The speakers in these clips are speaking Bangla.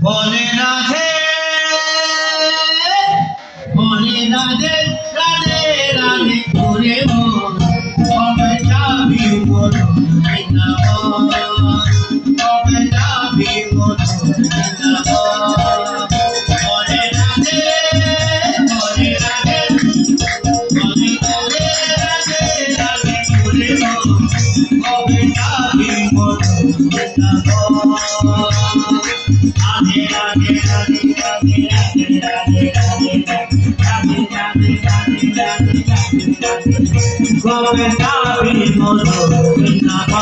বলে রাধে বলে রাধে রাধে রাধে করে কবে যাবি বল কবে যাবি বল বলে রাধে বলে রাধে বলে রাধে রাধে রাধে করে কবে যাবি বল Gobe tabi mono naba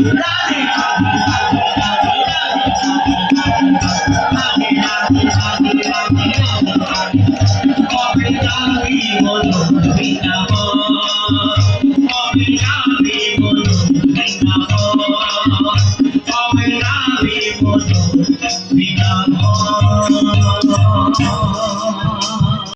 Come